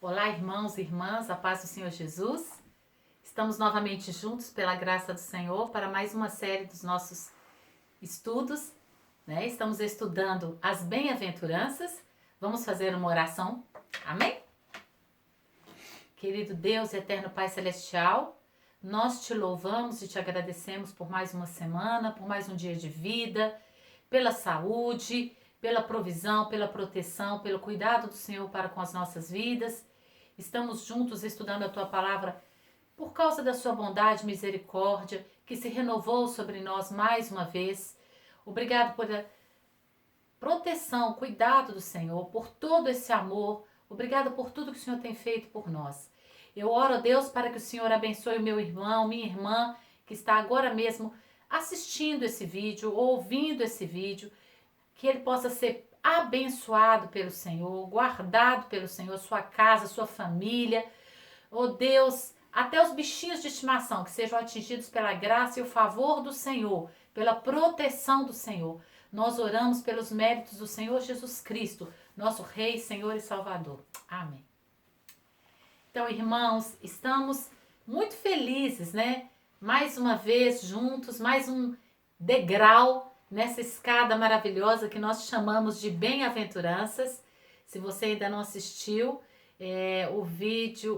Olá, irmãos e irmãs, a paz do Senhor Jesus. Estamos novamente juntos pela graça do Senhor para mais uma série dos nossos estudos, né? Estamos estudando as bem-aventuranças. Vamos fazer uma oração. Amém? Querido Deus, eterno Pai Celestial, nós te louvamos e te agradecemos por mais uma semana, por mais um dia de vida, pela saúde, pela provisão, pela proteção, pelo cuidado do Senhor para com as nossas vidas. Estamos juntos estudando a Tua Palavra por causa da Sua bondade e misericórdia que se renovou sobre nós mais uma vez. Obrigado por a proteção, cuidado do Senhor, por todo esse amor. Obrigado por tudo que o Senhor tem feito por nós. Eu oro a Deus para que o Senhor abençoe o meu irmão, minha irmã, que está agora mesmo assistindo esse vídeo, ouvindo esse vídeo, que ele possa ser abençoado pelo Senhor, guardado pelo Senhor, sua casa, sua família. Oh Deus, até os bichinhos de estimação que sejam atingidos pela graça e o favor do Senhor, pela proteção do Senhor. Nós oramos pelos méritos do Senhor Jesus Cristo, nosso Rei, Senhor e Salvador. Amém. Então, irmãos, estamos muito felizes, né? Mais uma vez juntos, mais um degrau nessa escada maravilhosa que nós chamamos de bem-aventuranças. Se você ainda não assistiu,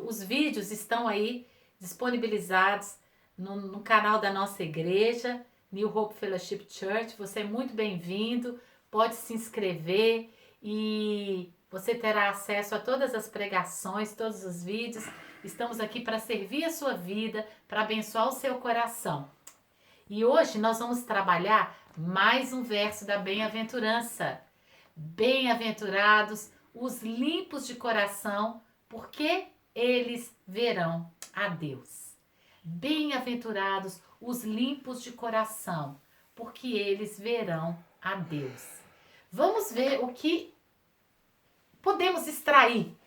os vídeos estão aí disponibilizados no canal da nossa igreja, New Hope Fellowship Church. Você é muito bem-vindo, pode se inscrever e você terá acesso a todas as pregações, todos os vídeos. Estamos aqui para servir a sua vida, para abençoar o seu coração. E hoje nós vamos trabalhar mais um verso da bem-aventurança. Bem-aventurados os limpos de coração, porque eles verão a Deus. Bem-aventurados os limpos de coração, porque eles verão a Deus. Vamos ver o que podemos extrair,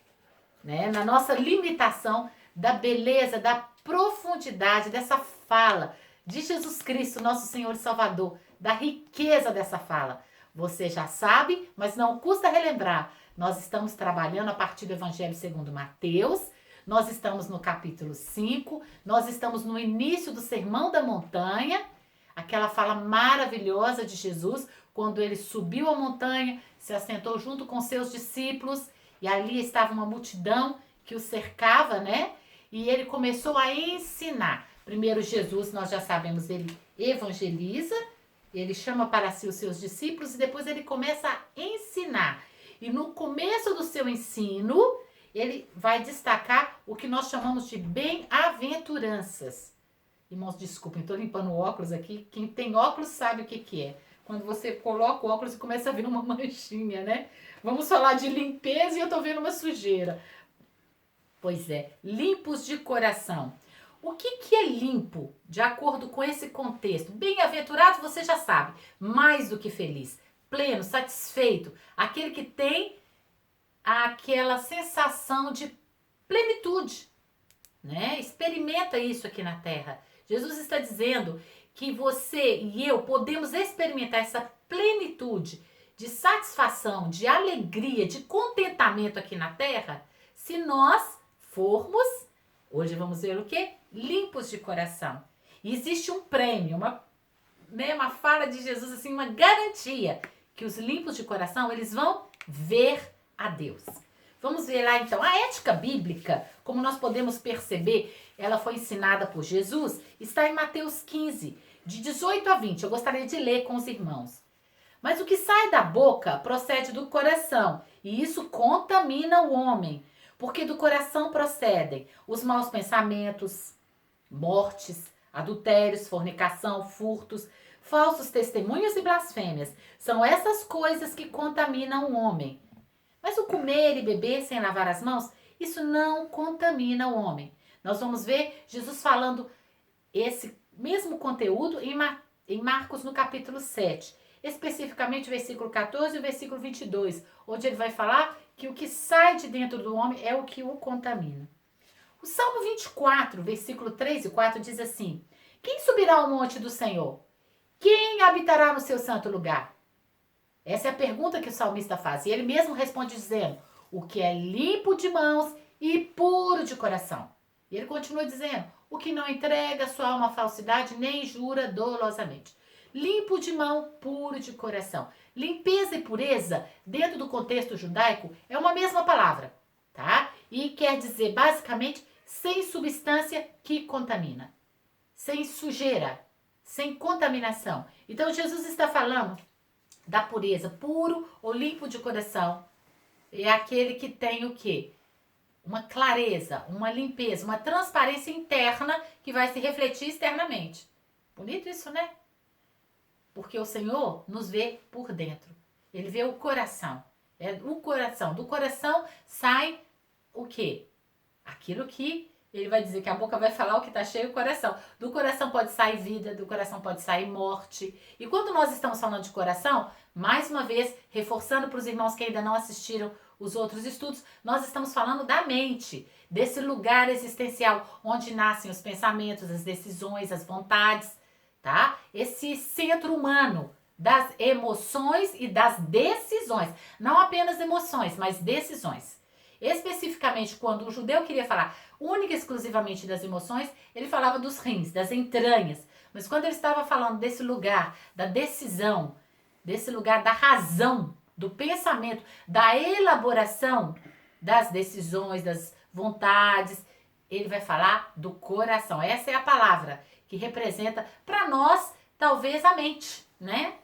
né, na nossa limitação da beleza, da profundidade dessa fala de Jesus Cristo, nosso Senhor e Salvador, da riqueza dessa fala. Você já sabe, mas não custa relembrar. Nós estamos trabalhando a partir do Evangelho segundo Mateus, nós estamos no capítulo 5, nós estamos no início do Sermão da Montanha, aquela fala maravilhosa de Jesus, quando ele subiu a montanha, se assentou junto com seus discípulos, e ali estava uma multidão que o cercava, né? E ele começou a ensinar. Primeiro Jesus, nós já sabemos, ele evangeliza, ele chama para si os seus discípulos e depois ele começa a ensinar. E no começo do seu ensino, ele vai destacar o que nós chamamos de bem-aventuranças. Irmãos, desculpem, estou limpando o óculos aqui. Quem tem óculos sabe o que é. Quando você coloca o óculos e começa a ver uma manchinha, né? Vamos falar de limpeza e eu estou vendo uma sujeira. Pois é, limpos de coração. O que é limpo, de acordo com esse contexto? Bem-aventurado, você já sabe, mais do que feliz, pleno, satisfeito, aquele que tem aquela sensação de plenitude, né? Experimenta isso aqui na terra. Jesus está dizendo que você e eu podemos experimentar essa plenitude de satisfação, de alegria, de contentamento aqui na terra, se nós formos, hoje vamos ver o quê? Limpos de coração. E existe um prêmio, uma fala de Jesus, assim, uma garantia que os limpos de coração, eles vão ver a Deus. Vamos ver lá então, a ética bíblica, como nós podemos perceber, ela foi ensinada por Jesus, está em Mateus 15, de 18 a 20. Eu gostaria de ler com os irmãos. Mas o que sai da boca procede do coração, e isso contamina o homem, porque do coração procedem os maus pensamentos, mortes, adultérios, fornicação, furtos, falsos testemunhos e blasfêmias. São essas coisas que contaminam o homem. Mas o comer e beber sem lavar as mãos, isso não contamina o homem. Nós vamos ver Jesus falando esse mesmo conteúdo em Marcos no capítulo 7. Especificamente o versículo 14 e o versículo 22, onde ele vai falar que o que sai de dentro do homem é o que o contamina. O Salmo 24, versículo 3 e 4 diz assim: quem subirá ao monte do Senhor? Quem habitará no seu santo lugar? Essa é a pergunta que o salmista faz. E ele mesmo responde dizendo: o que é limpo de mãos e puro de coração. E ele continua dizendo, o que não entrega sua alma à falsidade, nem jura dolosamente. Limpo de mão, puro de coração. Limpeza e pureza, dentro do contexto judaico, é uma mesma palavra, tá? E quer dizer, basicamente, sem substância que contamina. Sem sujeira, sem contaminação. Então, Jesus está falando da pureza, puro ou limpo de coração. É aquele que tem o quê? Uma clareza, uma limpeza, uma transparência interna que vai se refletir externamente. Bonito isso, né? Porque o Senhor nos vê por dentro. Ele vê o coração. É o coração. Do coração sai o quê? Aquilo que ele vai dizer que a boca vai falar o que está cheio do coração. Do coração pode sair vida, do coração pode sair morte. E quando nós estamos falando de coração, mais uma vez, reforçando para os irmãos que ainda não assistiram os outros estudos, nós estamos falando da mente, desse lugar existencial onde nascem os pensamentos, as decisões, as vontades, tá? Esse centro humano das emoções e das decisões. Não apenas emoções, mas decisões. Especificamente, quando o judeu queria falar única e exclusivamente das emoções, ele falava dos rins, das entranhas. Mas quando ele estava falando desse lugar da decisão, desse lugar da razão, do pensamento, da elaboração das decisões, das vontades, ele vai falar do coração. Essa é a palavra que representa para nós, talvez, a mente, né?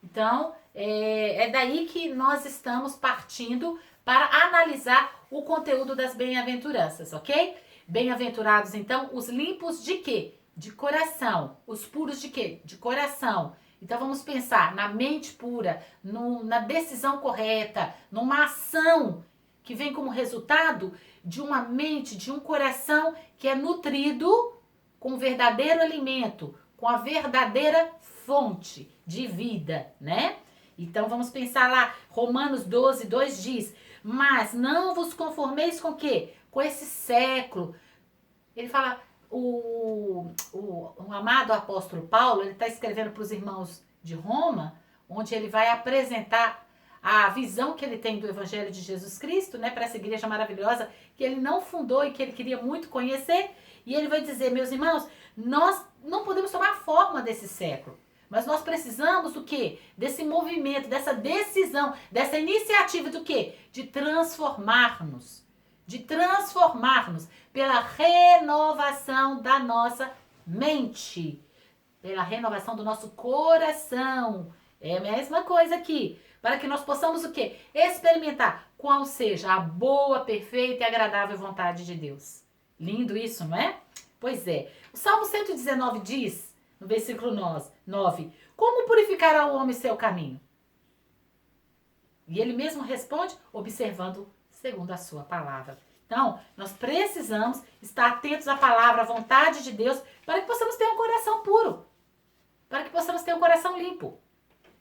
Então, é daí que nós estamos partindo para analisar o conteúdo das bem-aventuranças, ok? Bem-aventurados, então, os limpos de quê? De coração. Os puros de quê? De coração. Então, vamos pensar na mente pura, na decisão correta, numa ação que vem como resultado de uma mente, de um coração que é nutrido com o verdadeiro alimento, com a verdadeira fonte de vida, né? Então, vamos pensar lá, Romanos 12, 2 diz, mas não vos conformeis com o quê? Com esse século. Ele fala, o amado apóstolo Paulo, ele está escrevendo para os irmãos de Roma, onde ele vai apresentar a visão que ele tem do Evangelho de Jesus Cristo, né, para essa igreja maravilhosa que ele não fundou e que ele queria muito conhecer. E ele vai dizer, meus irmãos, nós não podemos tomar a forma desse século. Mas nós precisamos do quê? Desse movimento, dessa decisão, dessa iniciativa do quê? De transformar-nos. De transformar-nos pela renovação da nossa mente. Pela renovação do nosso coração. É a mesma coisa aqui. Para que nós possamos o quê? Experimentar qual seja a boa, perfeita e agradável vontade de Deus. Lindo isso, não é? Pois é. O Salmo 119 diz, no versículo 9, como purificará o homem seu caminho? E ele mesmo responde, observando segundo a sua palavra. Então, nós precisamos estar atentos à palavra, à vontade de Deus, para que possamos ter um coração puro. Para que possamos ter um coração limpo.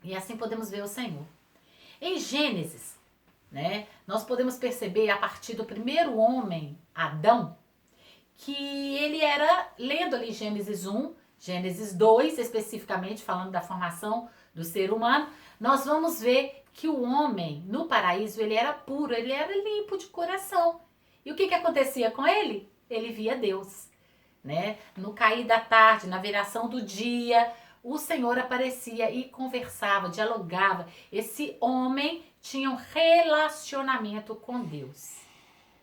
E assim podemos ver o Senhor. Em Gênesis, né, nós podemos perceber a partir do primeiro homem, Adão, que ele era, lendo ali Gênesis 1, Gênesis 2, especificamente falando da formação do ser humano, nós vamos ver que o homem no paraíso, ele era puro, ele era limpo de coração. E o que acontecia com ele? Ele via Deus, né? No cair da tarde, na viração do dia, o Senhor aparecia e conversava, dialogava. Esse homem tinha um relacionamento com Deus.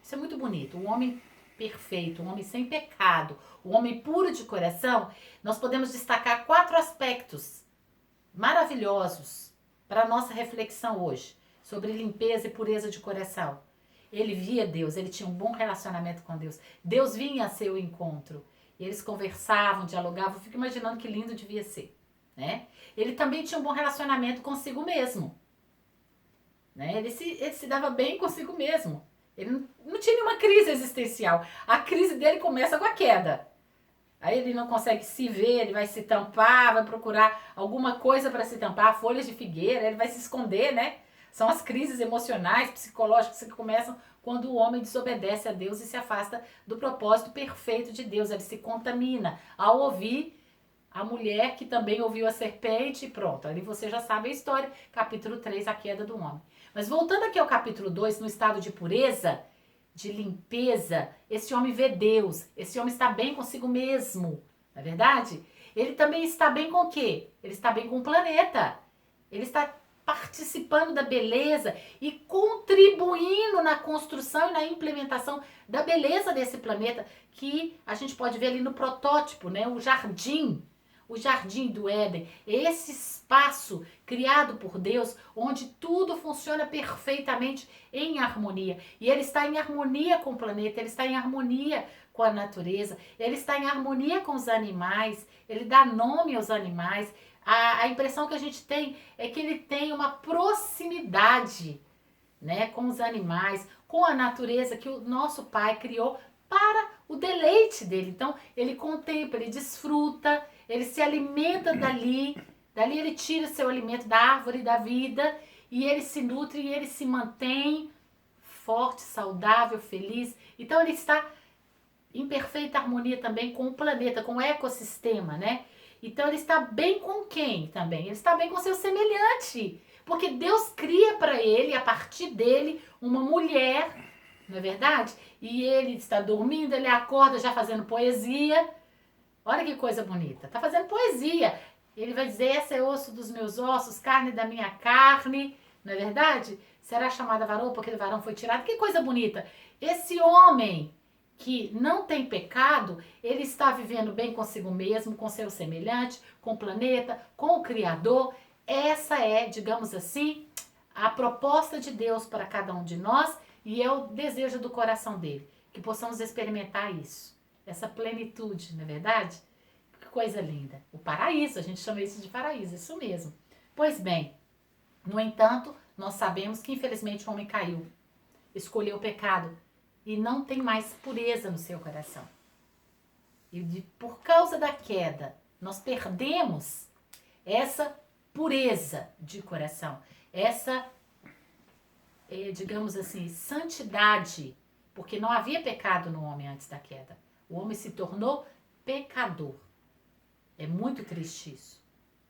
Isso é muito bonito. Um homem perfeito, um homem sem pecado, um homem puro de coração. Nós podemos destacar 4 aspectos maravilhosos para a nossa reflexão hoje sobre limpeza e pureza de coração. Ele via Deus, ele tinha um bom relacionamento com Deus. Deus vinha a seu encontro. E eles conversavam, dialogavam. Eu fico imaginando que lindo devia ser, né? Ele também tinha um bom relacionamento consigo mesmo, né? Ele se dava bem consigo mesmo. Ele não tinha nenhuma crise existencial. A crise dele começa com a queda. Aí ele não consegue se ver, ele vai se tampar, vai procurar alguma coisa para se tampar, folhas de figueira, ele vai se esconder, né? São as crises emocionais, psicológicas que começam quando o homem desobedece a Deus e se afasta do propósito perfeito de Deus. Ele se contamina ao ouvir a mulher que também ouviu a serpente e pronto. Ali você já sabe a história, capítulo 3, a queda do homem. Mas voltando aqui ao capítulo 2, no estado de pureza, de limpeza, esse homem vê Deus, esse homem está bem consigo mesmo, não é verdade? Ele também está bem com o quê? Ele está bem com o planeta. Ele está participando da beleza e contribuindo na construção e na implementação da beleza desse planeta, que a gente pode ver ali no protótipo, né? O jardim do Éden, esse espaço criado por Deus, onde tudo funciona perfeitamente em harmonia. E ele está em harmonia com o planeta, ele está em harmonia com a natureza, ele está em harmonia com os animais, ele dá nome aos animais. A impressão que a gente tem é que ele tem uma proximidade, né, com os animais, com a natureza que o nosso Pai criou para o deleite dele. Então, ele contempla, ele desfruta, ele se alimenta dali ele tira seu alimento da árvore da vida e ele se nutre e ele se mantém forte, saudável, feliz. Então, ele está em perfeita harmonia também com o planeta, com o ecossistema, né? Então, ele está bem com quem também? Ele está bem com seu semelhante, porque Deus cria para ele, a partir dele, uma mulher, não é verdade? E ele está dormindo, ele acorda já fazendo poesia. Olha que coisa bonita. Está fazendo poesia. Ele vai dizer, essa é osso dos meus ossos, carne da minha carne. Não é verdade? Será chamada varão porque o varão foi tirado. Que coisa bonita. Esse homem que não tem pecado, ele está vivendo bem consigo mesmo, com seu semelhante, com o planeta, com o Criador. Essa é, digamos assim, a proposta de Deus para cada um de nós e é o desejo do coração dele, que possamos experimentar isso, essa plenitude, não é verdade? Que coisa linda. O paraíso, a gente chama isso de paraíso, isso mesmo. Pois bem, no entanto, nós sabemos que infelizmente o homem caiu, escolheu o pecado e não tem mais pureza no seu coração. E por causa da queda, nós perdemos essa pureza de coração, essa, digamos assim, santidade, porque não havia pecado no homem antes da queda. O homem se tornou pecador. É muito triste isso,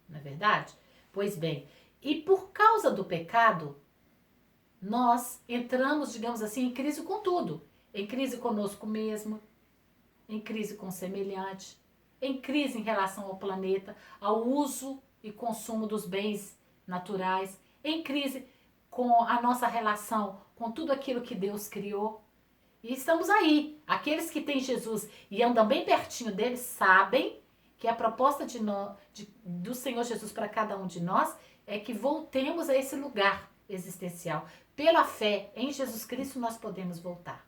não é verdade? Pois bem, e por causa do pecado, nós entramos, digamos assim, em crise com tudo. Em crise conosco mesmo, em crise com o semelhante, em crise em relação ao planeta, ao uso e consumo dos bens naturais, em crise com a nossa relação com tudo aquilo que Deus criou. E estamos aí. Aqueles que têm Jesus e andam bem pertinho dele sabem que a proposta do Senhor Jesus para cada um de nós é que voltemos a esse lugar existencial. Pela fé em Jesus Cristo nós podemos voltar.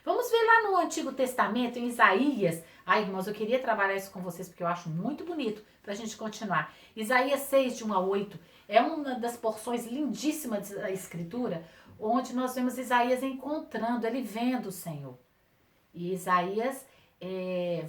Vamos ver lá no Antigo Testamento, em Isaías. Ai, irmãos, eu queria trabalhar isso com vocês porque eu acho muito bonito para a gente continuar. Isaías 6, de 1 a 8, é uma das porções lindíssimas da Escritura, onde nós vemos Isaías encontrando, ele vendo o Senhor. E Isaías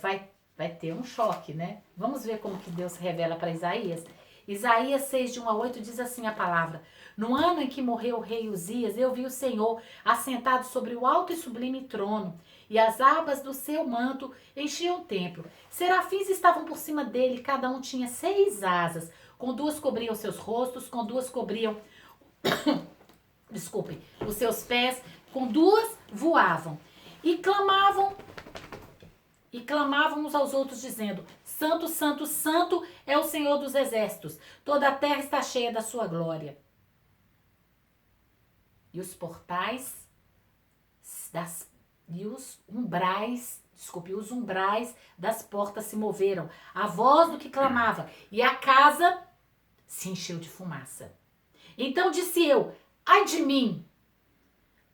vai ter um choque, né? Vamos ver como que Deus revela para Isaías. Isaías 6, de 1 a 8 diz assim a palavra: no ano em que morreu o rei Uzias, eu vi o Senhor assentado sobre o alto e sublime trono, e as abas do seu manto enchiam o templo. Serafins estavam por cima dele, cada um tinha 6 asas, com 2 cobriam seus rostos, com 2 cobriam os seus pés, com 2 voavam. E clamavam uns aos outros, dizendo: Santo, Santo, Santo é o Senhor dos exércitos. Toda a terra está cheia da sua glória. E os portais os umbrais das portas se moveram, a voz do que clamava, e a casa se encheu de fumaça. Então disse eu: ai de mim,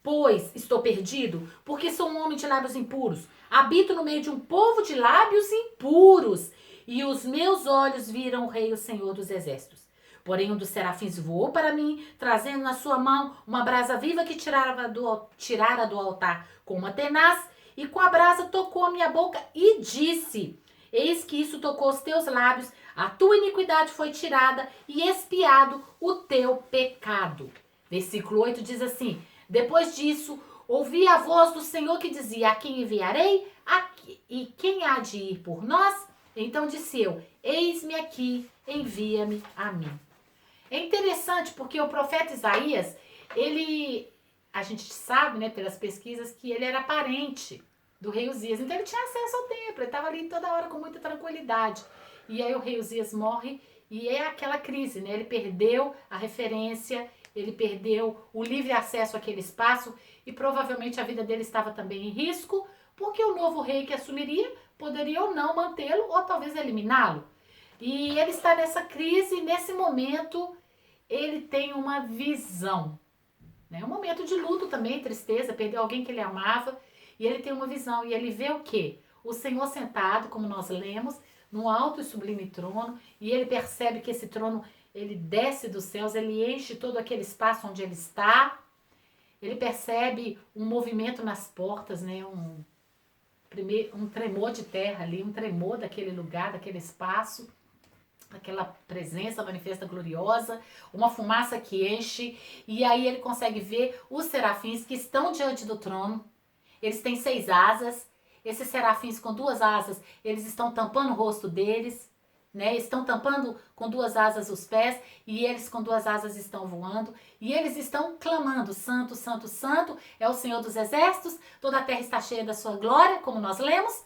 pois estou perdido, porque sou um homem de lábios impuros. Habito no meio de um povo de lábios impuros, e os meus olhos viram o Rei, o Senhor dos Exércitos. Porém, um dos serafins voou para mim, trazendo na sua mão uma brasa viva que tirara do altar com uma tenaz, e com a brasa tocou a minha boca e disse: eis que isso tocou os teus lábios, a tua iniquidade foi tirada e expiado o teu pecado. Versículo 8 diz assim: depois disso, ouvi a voz do Senhor que dizia: a quem enviarei? E quem há de ir por nós? Então disse eu: eis-me aqui, envia-me a mim. É interessante porque o profeta Isaías, ele a gente sabe, né, pelas pesquisas, que ele era parente do rei Uzias. Então ele tinha acesso ao templo, ele estava ali toda hora com muita tranquilidade. E aí o rei Uzias morre e é aquela crise, né? Ele perdeu a referência, ele perdeu o livre acesso àquele espaço e provavelmente a vida dele estava também em risco, porque o novo rei que assumiria poderia ou não mantê-lo ou talvez eliminá-lo. E ele está nessa crise, nesse momento ele tem uma visão, né? Um momento de luto também, tristeza, perdeu alguém que ele amava, e ele tem uma visão, e ele vê o quê? O Senhor sentado, como nós lemos, num alto e sublime trono, e ele percebe que esse trono, ele desce dos céus, ele enche todo aquele espaço onde ele está, ele percebe um movimento nas portas, né? Um tremor de terra ali, um tremor daquele lugar, daquele espaço, aquela presença manifesta gloriosa, uma fumaça que enche, e aí ele consegue ver os serafins que estão diante do trono. Eles têm 6 asas. Esses serafins com 2 asas, eles estão tampando o rosto deles, né? Estão tampando com 2 asas os pés, e eles com 2 asas estão voando, e eles estão clamando: Santo, Santo, Santo é o Senhor dos Exércitos, toda a terra está cheia da sua glória, como nós lemos.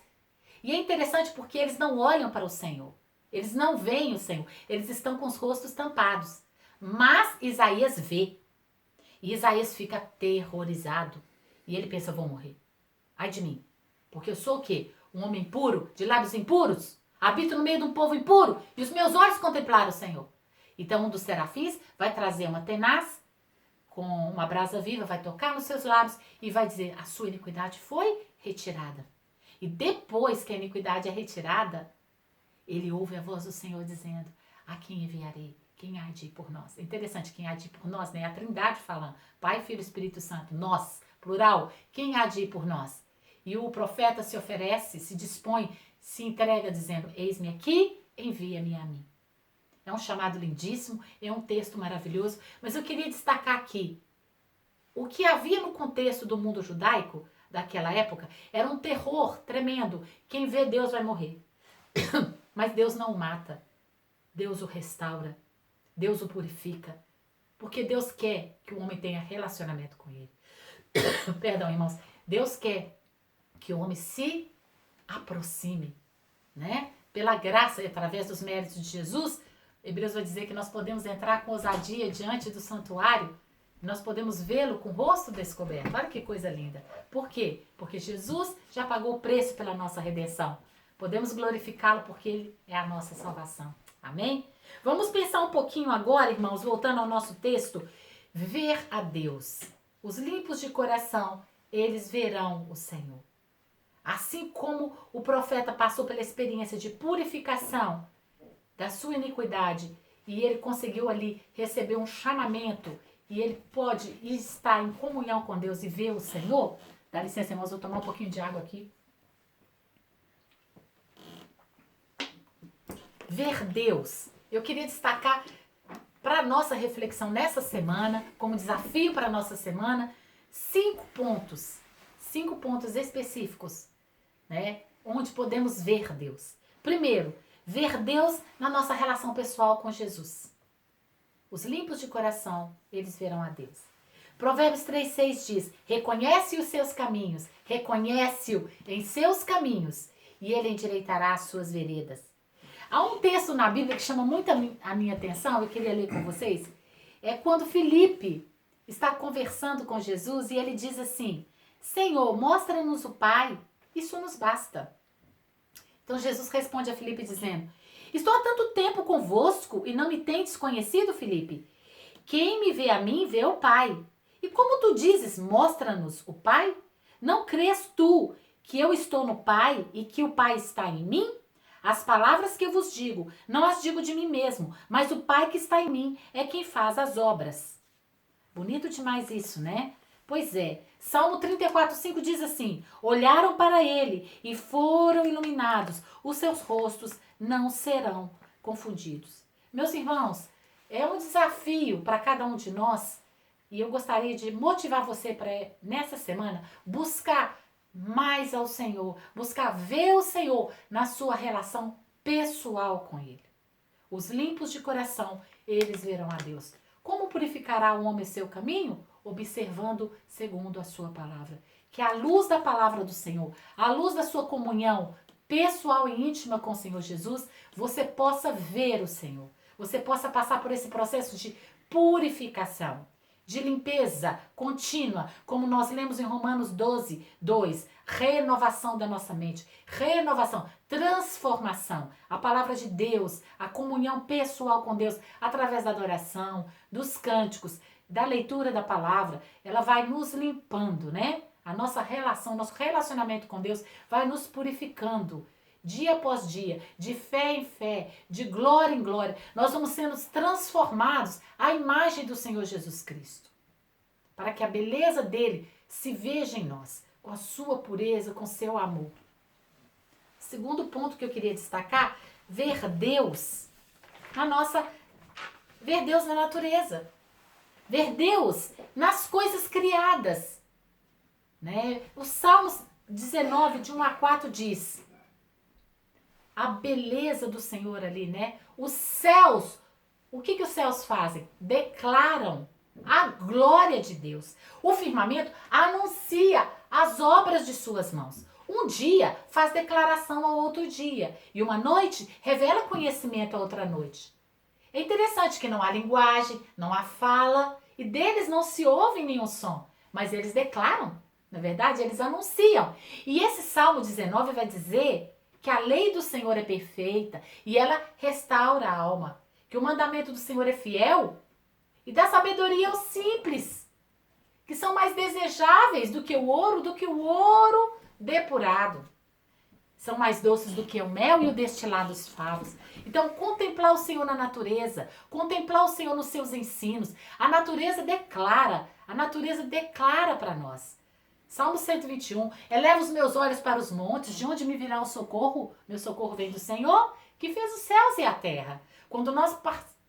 E é interessante porque eles não olham para o Senhor. Eles não veem o Senhor. Eles estão com os rostos tampados. Mas Isaías vê. E Isaías fica aterrorizado. E ele pensa: vou morrer. Ai de mim. Porque eu sou o quê? Um homem puro, de lábios impuros? Habito no meio de um povo impuro e os meus olhos contemplaram o Senhor. Então um dos serafins vai trazer uma tenaz com uma brasa viva, vai tocar nos seus lábios e vai dizer: a sua iniquidade foi retirada. E depois que a iniquidade é retirada, ele ouve a voz do Senhor dizendo: a quem enviarei? Quem há de ir por nós? É interessante, quem há de ir por nós, né? A Trindade falando, Pai, Filho e Espírito Santo, nós, plural, quem há de ir por nós? E o profeta se oferece, se dispõe, se entrega dizendo: eis-me aqui, envia-me a mim. É um chamado lindíssimo, é um texto maravilhoso, mas eu queria destacar aqui, o que havia no contexto do mundo judaico, daquela época, era um terror tremendo. Quem vê Deus vai morrer. Mas Deus não o mata, Deus o restaura, Deus o purifica, porque Deus quer que o homem tenha relacionamento com ele. Perdão, irmãos. Deus quer que o homem se aproxime, né? Pela graça e através dos méritos de Jesus, Hebreus vai dizer que nós podemos entrar com ousadia diante do santuário, nós podemos vê-lo com o rosto descoberto. Olha que coisa linda. Por quê? Porque Jesus já pagou o preço pela nossa redenção. Podemos glorificá-lo porque ele é a nossa salvação. Amém? Vamos pensar um pouquinho agora, irmãos, voltando ao nosso texto. Ver a Deus. Os limpos de coração, eles verão o Senhor. Assim como o profeta passou pela experiência de purificação da sua iniquidade e ele conseguiu ali receber um chamamento e ele pode estar em comunhão com Deus e ver o Senhor. Dá licença, irmãos, vou tomar um pouquinho de água aqui. Ver Deus. Eu queria destacar para a nossa reflexão nessa semana, como desafio para a nossa semana, 5 pontos. 5 pontos específicos, né? Onde podemos ver Deus. Primeiro, ver Deus na nossa relação pessoal com Jesus. Os limpos de coração, eles verão a Deus. Provérbios 3,6 diz: reconhece os seus caminhos, reconhece-o em seus caminhos, e ele endireitará as suas veredas. Há um texto na Bíblia que chama muito a minha atenção, eu queria ler com vocês. É quando Filipe está conversando com Jesus e ele diz assim: Senhor, mostra-nos o Pai, isso nos basta. Então Jesus responde a Filipe dizendo: estou há tanto tempo convosco e não me tendes conhecido, Filipe? Quem me vê a mim, vê o Pai. E como tu dizes, mostra-nos o Pai? Não crês tu que eu estou no Pai e que o Pai está em mim? As palavras que eu vos digo, não as digo de mim mesmo, mas o Pai que está em mim é quem faz as obras. Bonito demais isso, né? Pois é, Salmo 34,5 diz assim: olharam para ele e foram iluminados, os seus rostos não serão confundidos. Meus irmãos, é um desafio para cada um de nós, e eu gostaria de motivar você para nessa semana buscar mais ao Senhor, buscar ver o Senhor na sua relação pessoal com Ele. Os limpos de coração, eles verão a Deus. Como purificará o homem seu caminho? observando segundo a sua palavra. Que a luz da palavra do Senhor, a luz da sua comunhão pessoal e íntima com o Senhor Jesus, você possa ver o Senhor. Você possa passar por esse processo de purificação, de limpeza contínua, como nós lemos em Romanos 12, 2, renovação da nossa mente, renovação, transformação, a palavra de Deus, a comunhão pessoal com Deus, através da adoração, dos cânticos, da leitura da palavra, ela vai nos limpando, né? A nossa relação, nosso relacionamento com Deus vai nos purificando, dia após dia, de fé em fé, de glória em glória. Nós vamos sendo transformados à imagem do Senhor Jesus Cristo, para que a beleza dele se veja em nós, com a sua pureza, com o seu amor. Segundo ponto que eu queria destacar, ver Deus ver Deus na natureza, ver Deus nas coisas criadas, né? O Salmos 19, de 1 a 4 diz: a beleza do Senhor ali, né? Os céus, o que os céus fazem? Declaram a glória de Deus. O firmamento anuncia as obras de suas mãos. Um dia faz declaração ao outro dia, e uma noite revela conhecimento à outra noite. É interessante que não há linguagem, não há fala, e deles não se ouve nenhum som, mas eles declaram, na verdade, eles anunciam. E esse Salmo 19 vai dizer que a lei do Senhor é perfeita e ela restaura a alma, que o mandamento do Senhor é fiel e dá sabedoria aos simples, que são mais desejáveis do que o ouro depurado. São mais doces do que o mel e o destilado dos favos. Então, contemplar o Senhor na natureza, contemplar o Senhor nos seus ensinos. A natureza declara para nós. Salmo 121, eleva os meus olhos para os montes, de onde me virá o socorro? Meu socorro vem do Senhor, que fez os céus e a terra. Quando nós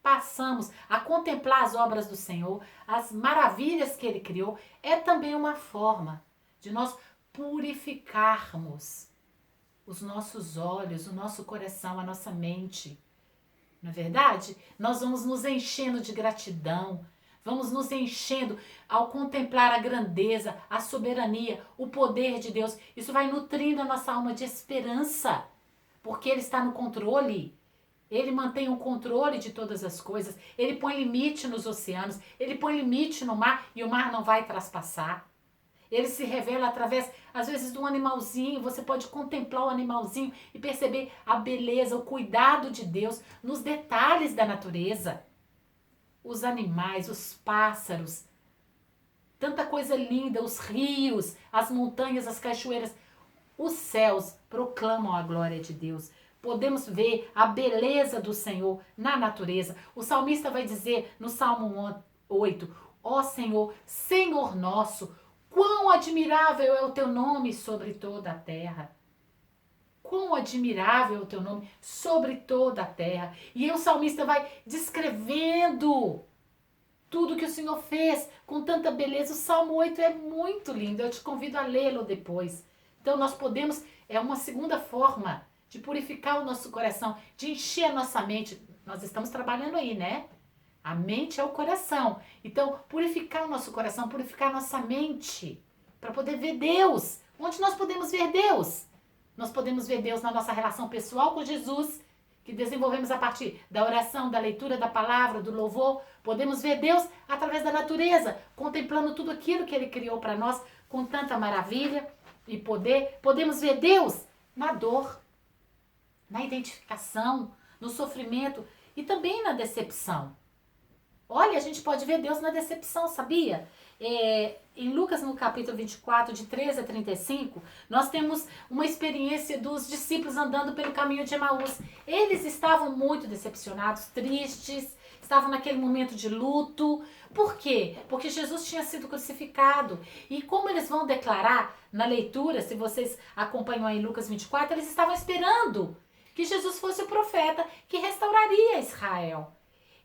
passamos a contemplar as obras do Senhor, as maravilhas que Ele criou, é também uma forma de nós purificarmos os nossos olhos, o nosso coração, a nossa mente. Não é verdade? Nós vamos nos enchendo de gratidão, vamos nos enchendo ao contemplar a grandeza, a soberania, o poder de Deus. Isso vai nutrindo a nossa alma de esperança, porque Ele está no controle. Ele mantém o controle de todas as coisas. Ele põe limite nos oceanos, Ele põe limite no mar e o mar não vai traspassar. Ele se revela através, às vezes, de um animalzinho. Você pode contemplar o animalzinho e perceber a beleza, o cuidado de Deus nos detalhes da natureza. Os animais, os pássaros, tanta coisa linda, os rios, as montanhas, as cachoeiras. Os céus proclamam a glória de Deus. Podemos ver a beleza do Senhor na natureza. O salmista vai dizer no Salmo 8, ó Senhor, Senhor nosso, quão admirável é o teu nome sobre toda a terra. Quão admirável é o teu nome sobre toda a terra. E aí o salmista vai descrevendo tudo que o Senhor fez com tanta beleza. O Salmo 8 é muito lindo. Eu te convido a lê-lo depois. Então nós podemos, é uma segunda forma de purificar o nosso coração, de encher a nossa mente. Nós estamos trabalhando aí, né? A mente é o coração. Então, purificar o nosso coração, purificar a nossa mente, para poder ver Deus. Onde nós podemos ver Deus? Nós podemos ver Deus na nossa relação pessoal com Jesus, que desenvolvemos a partir da oração, da leitura da palavra, do louvor. Podemos ver Deus através da natureza, contemplando tudo aquilo que Ele criou para nós com tanta maravilha e poder. Podemos ver Deus na dor, na identificação, no sofrimento e também na decepção. Olha, a gente pode ver Deus na decepção, sabia? Em Lucas, no capítulo 24, de 13 a 35, nós temos uma experiência dos discípulos andando pelo caminho de Emaús. Eles estavam muito decepcionados, tristes, estavam naquele momento de luto. Por quê? Porque Jesus tinha sido crucificado. E como eles vão declarar na leitura, se vocês acompanham aí Lucas 24, eles estavam esperando que Jesus fosse o profeta que restauraria Israel.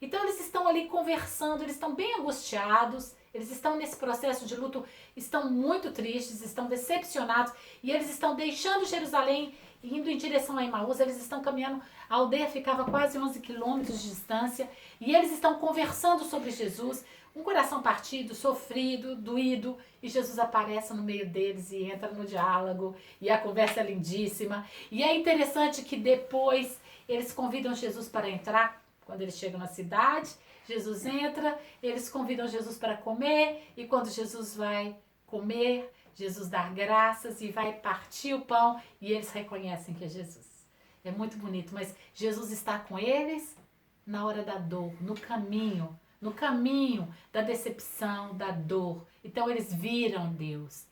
Então eles estão ali conversando, eles estão bem angustiados, eles estão nesse processo de luto, estão muito tristes, estão decepcionados e eles estão deixando Jerusalém, indo em direção a Emaús. Eles estão caminhando, a aldeia ficava quase 11 quilômetros de distância e eles estão conversando sobre Jesus. um coração partido, sofrido, doído, e Jesus aparece no meio deles e entra no diálogo, e a conversa é lindíssima. E é interessante que depois eles convidam Jesus para entrar, quando eles chegam na cidade, Jesus entra, eles convidam Jesus para comer, e quando Jesus vai comer, Jesus dá graças e vai partir o pão, e eles reconhecem que é Jesus. É muito bonito, mas Jesus está com eles na hora da dor, no caminho da decepção, da dor. Então eles viram Deus,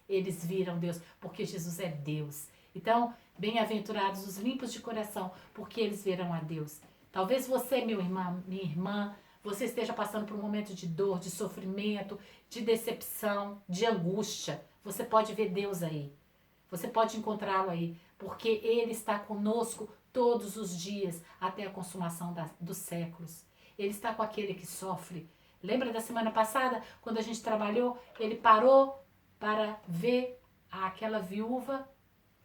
porque Jesus é Deus. Então, bem-aventurados os limpos de coração, porque eles verão a Deus. Talvez você, meu irmão, minha irmã, você esteja passando por um momento de dor, de sofrimento, de decepção, de angústia. Você pode ver Deus aí. Você pode encontrá-lo aí, porque Ele está conosco todos os dias até a consumação dos séculos. Ele está com aquele que sofre. Lembra da semana passada, quando a gente trabalhou, ele parou para ver aquela viúva,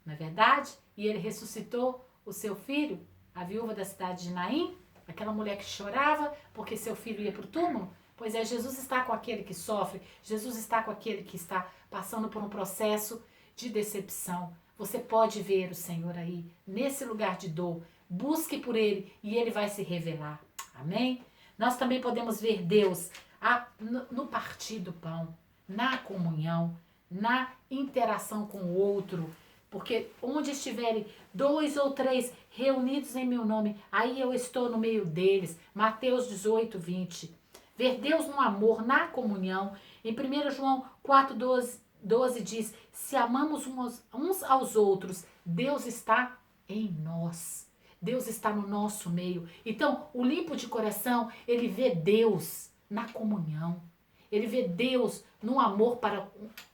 não é verdade? E ele ressuscitou o seu filho, a viúva da cidade de Naim, aquela mulher que chorava porque seu filho ia para o túmulo. Pois é, Jesus está com aquele que sofre, Jesus está com aquele que está passando por um processo de decepção. Você pode ver o Senhor aí, nesse lugar de dor. Busque por Ele e Ele vai se revelar. Amém? Nós também podemos ver Deus no partir do pão, na comunhão, na interação com o outro. Porque onde estiverem 2 ou 3 reunidos em meu nome, aí eu estou no meio deles. Mateus 18, 20. Ver Deus no amor, na comunhão. Em 1 João 4, 12 diz, se amamos uns aos outros, Deus está em nós. Deus está no nosso meio. Então, o limpo de coração, ele vê Deus na comunhão. Ele vê Deus no amor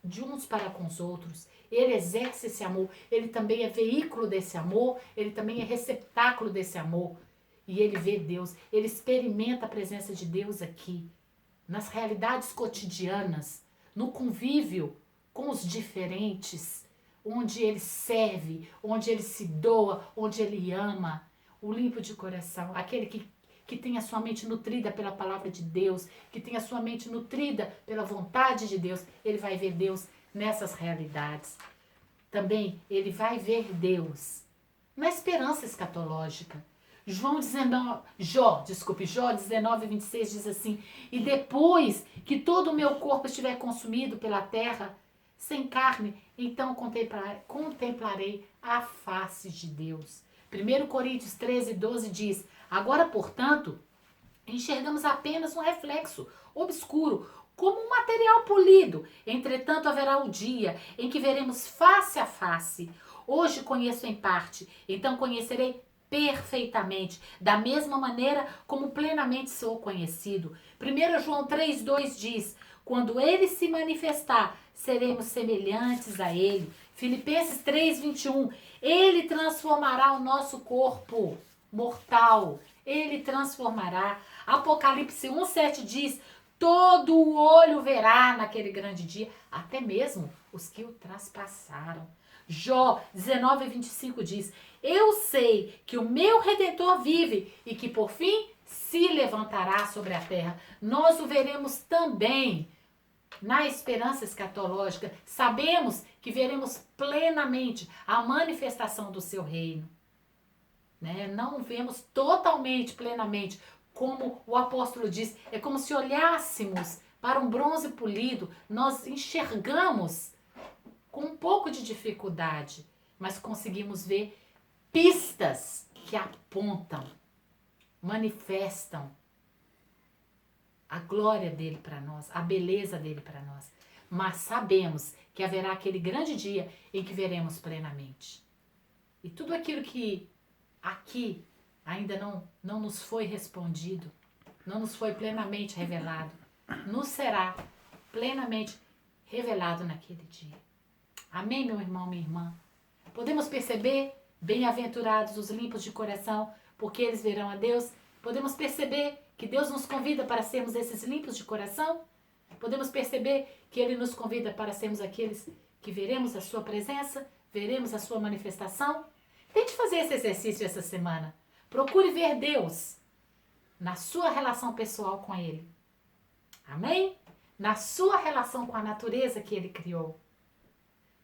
de uns para com os outros. Ele exerce esse amor. Ele também é veículo desse amor. Ele também é receptáculo desse amor. E ele vê Deus. Ele experimenta a presença de Deus aqui. Nas realidades cotidianas. No convívio com os diferentes, onde ele serve, onde ele se doa, onde ele ama. O limpo de coração, aquele que tem a sua mente nutrida pela palavra de Deus, que tem a sua mente nutrida pela vontade de Deus, ele vai ver Deus nessas realidades. Também ele vai ver Deus na esperança escatológica. Jó 19, 26 diz assim, e depois que todo o meu corpo estiver consumido pela terra, sem carne, então contemplarei a face de Deus. 1 Coríntios 13, 12 diz, agora, portanto, enxergamos apenas um reflexo obscuro, como um material polido. Entretanto, haverá o dia em que veremos face a face. Hoje conheço em parte, então conhecerei perfeitamente, da mesma maneira como plenamente sou conhecido. 1 João 3,2 diz, quando ele se manifestar, seremos semelhantes a ele. Filipenses 3,21, ele transformará o nosso corpo mortal, ele transformará. Apocalipse 1,7 diz, todo o olho verá naquele grande dia, até mesmo os que o traspassaram. Jó 19:25 diz, eu sei que o meu Redentor vive e que por fim se levantará sobre a terra. Nós o veremos também na esperança escatológica. Sabemos que veremos plenamente a manifestação do seu reino. Né? Não vemos totalmente, plenamente, como o apóstolo diz, é como se olhássemos para um bronze polido, nós enxergamos com um pouco de dificuldade, mas conseguimos ver pistas que apontam, manifestam a glória dele para nós, a beleza dele para nós. Mas sabemos que haverá aquele grande dia em que veremos plenamente. E tudo aquilo que aqui ainda não nos foi respondido, não nos foi plenamente revelado, nos será plenamente revelado naquele dia. Amém, meu irmão, minha irmã? Podemos perceber, bem-aventurados os limpos de coração, porque eles verão a Deus. Podemos perceber que Deus nos convida para sermos esses limpos de coração. Podemos perceber que Ele nos convida para sermos aqueles que veremos a sua presença, veremos a sua manifestação. Tente fazer esse exercício essa semana. Procure ver Deus na sua relação pessoal com Ele. Amém? Na sua relação com a natureza que ele criou.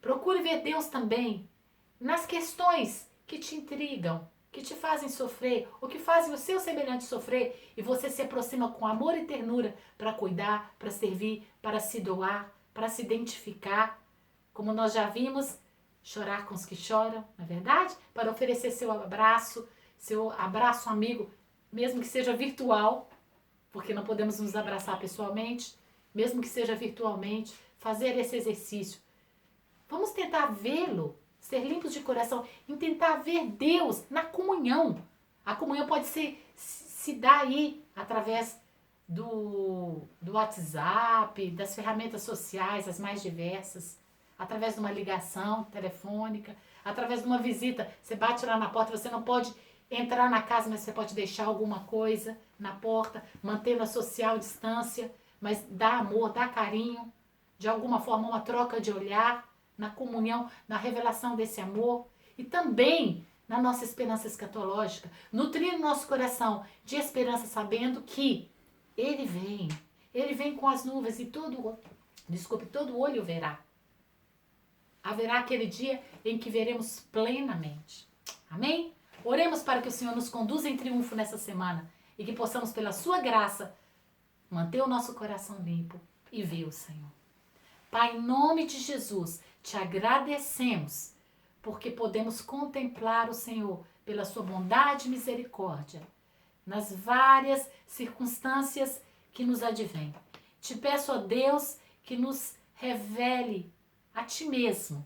Procure ver Deus também nas questões que te intrigam, que te fazem sofrer, ou que fazem o seu semelhante sofrer, e você se aproxima com amor e ternura para cuidar, para servir, para se doar, para se identificar. Como nós já vimos, chorar com os que choram, não é verdade? Para oferecer seu abraço amigo, mesmo que seja virtual, porque não podemos nos abraçar pessoalmente, mesmo que seja virtualmente, fazer esse exercício. Vamos tentar vê-lo, ser limpos de coração, e tentar ver Deus na comunhão. A comunhão pode se dar aí através do WhatsApp, das ferramentas sociais, as mais diversas, através de uma ligação telefônica, através de uma visita. Você bate lá na porta, você não pode entrar na casa, mas você pode deixar alguma coisa na porta, mantendo a social distância, mas dá amor, dá carinho, de alguma forma uma troca de olhar, na comunhão, na revelação desse amor e também na nossa esperança escatológica, nutrindo nosso coração de esperança, sabendo que ele vem com as nuvens e todo olho verá. Haverá aquele dia em que veremos plenamente. Amém? Oremos para que o Senhor nos conduza em triunfo nessa semana e que possamos, pela sua graça, manter o nosso coração limpo e ver o Senhor. Pai, em nome de Jesus, te agradecemos porque podemos contemplar o Senhor pela sua bondade e misericórdia nas várias circunstâncias que nos advêm. Te peço, ó Deus, que nos revele a Ti mesmo,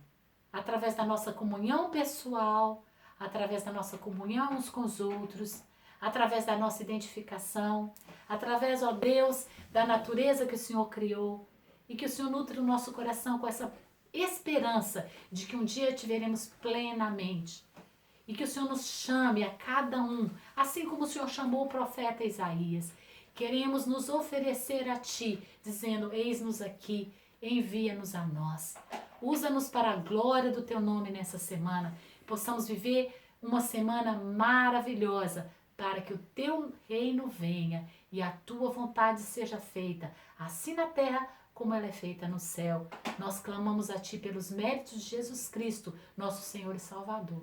através da nossa comunhão pessoal, através da nossa comunhão uns com os outros, através da nossa identificação, através, ó Deus, da natureza que o Senhor criou, e que o Senhor nutre o nosso coração com essa esperança de que um dia te veremos plenamente. E que o Senhor nos chame a cada um, assim como o Senhor chamou o profeta Isaías. Queremos nos oferecer a Ti, dizendo, eis-nos aqui, envia-nos a nós. Usa-nos para a glória do Teu nome nessa semana. Possamos viver uma semana maravilhosa, para que o Teu reino venha e a Tua vontade seja feita, assim na terra como ela é feita no céu. Nós clamamos a Ti pelos méritos de Jesus Cristo, nosso Senhor e Salvador.